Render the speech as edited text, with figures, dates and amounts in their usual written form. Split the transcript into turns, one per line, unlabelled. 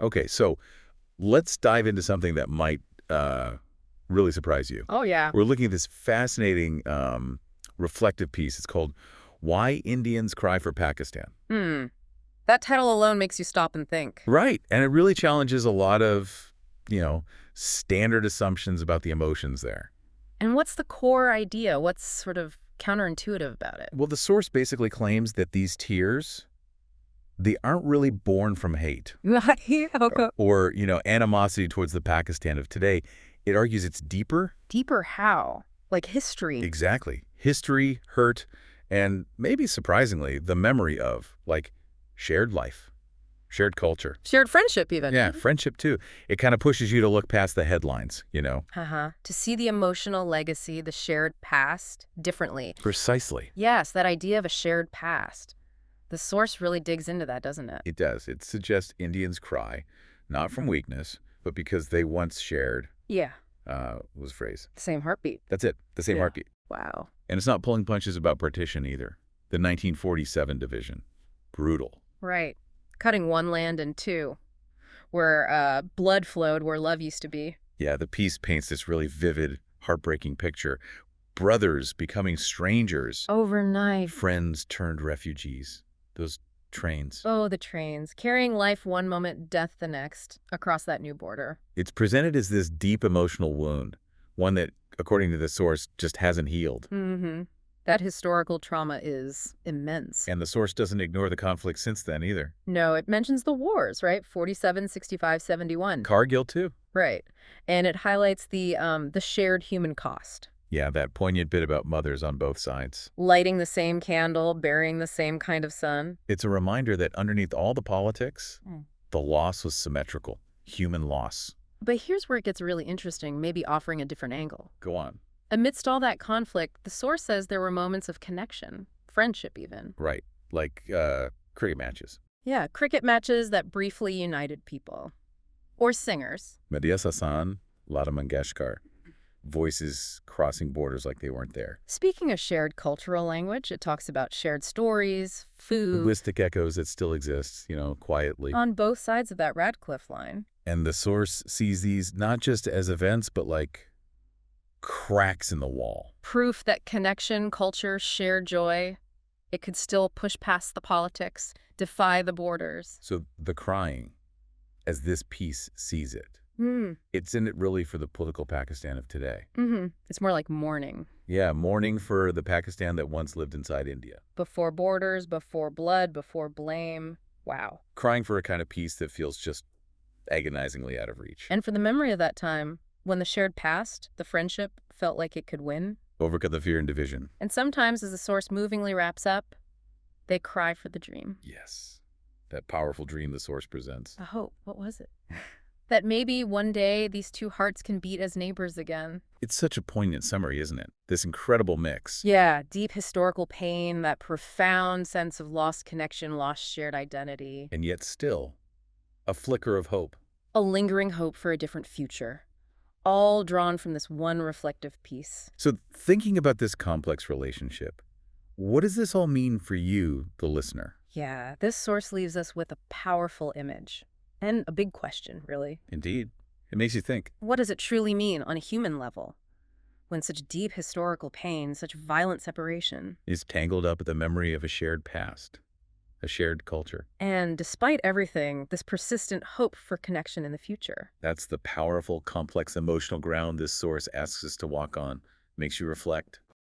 Okay, so let's dive into something that might really surprise you.
Oh, yeah.
We're looking at this fascinating reflective piece. It's called Why Indians Cry for Pakistan.
Hmm. That title alone makes you stop and think.
Right, and it really challenges a lot of, standard assumptions about the emotions there.
And what's the core idea? What's sort of counterintuitive about it?
Well, the source basically claims that these tears, they aren't really born from hate
Okay.
or, animosity towards the Pakistan of today. It argues it's deeper.
Deeper how? Like history.
Exactly. History, hurt, and maybe surprisingly, the memory of, like, shared life, shared culture.
Shared friendship, even.
Yeah, friendship too. It kind of pushes you to look past the headlines,
Uh-huh. To see the emotional legacy, the shared past, differently.
Precisely.
Yes, that idea of a shared past. The source really digs into that, doesn't it?
It does. It suggests Indians cry, not from weakness, but because they once shared,
Yeah.
was the phrase.
The same heartbeat.
That's it. The same
Yeah.
heartbeat.
Wow.
And it's not pulling punches about partition either. The 1947 division. Brutal.
Right. Cutting one land in two, where blood flowed where love used to be.
Yeah, the piece paints this really vivid, heartbreaking picture. Brothers becoming strangers.
Overnight.
Friends turned refugees. Those trains.
Oh, the trains. Carrying life one moment, death the next, across that new border.
It's presented as this deep emotional wound, one that, according to the source, just hasn't healed.
Mm-hmm. That historical trauma is immense.
And the source doesn't ignore the conflict since then either.
No, it mentions the wars, right? 47, 65, 71.
Cargill too.
Right. And it highlights the shared human cost.
Yeah, that poignant bit about mothers on both sides.
Lighting the same candle, burying the same kind of sun.
It's a reminder that underneath all the politics,
Mm.
the loss was symmetrical. Human loss.
But here's where it gets really interesting, maybe offering a different angle.
Go on.
Amidst all that conflict, the source says there were moments of connection, friendship even.
Right. Like cricket matches.
Yeah, cricket matches that briefly united people. Or singers.
Medya Sasan, Lata Mangeshkar. Voices crossing borders like they weren't there.
Speaking of shared cultural language, it talks about shared stories, food.
Linguistic echoes that still exist, quietly.
On both sides of that Radcliffe line.
And the source sees these not just as events, but like cracks in the wall.
Proof that connection, culture, shared joy, it could still push past the politics, defy the borders.
So the crying, as this piece sees it,
Hmm.
it's in it really for the political Pakistan of today.
Mm-hmm. It's more like mourning.
Yeah, mourning for the Pakistan that once lived inside India.
Before borders, before blood, before blame. Wow.
Crying for a kind of peace that feels just agonizingly out of reach.
And for the memory of that time, when the shared past, the friendship, felt like it could win.
Overcut the fear and division.
And sometimes, as the source movingly wraps up, they cry for the dream.
Yes, that powerful dream the source presents.
A hope. What was it? That maybe one day these two hearts can beat as neighbors again.
It's such a poignant summary, isn't it? This incredible mix.
Yeah, deep historical pain, that profound sense of lost connection, lost shared identity.
And yet still, a flicker of hope.
A lingering hope for a different future. All drawn from this one reflective piece.
So thinking about this complex relationship, what does this all mean for you, the listener?
Yeah, this source leaves us with a powerful image. And a big question, really.
Indeed. It makes you think.
What does it truly mean on a human level? When such deep historical pain, such violent separation,
Is tangled up with the memory of a shared past, a shared culture.
and despite everything, this persistent hope for connection in the future.
That's the powerful, complex emotional ground this source asks us to walk on. Makes you reflect.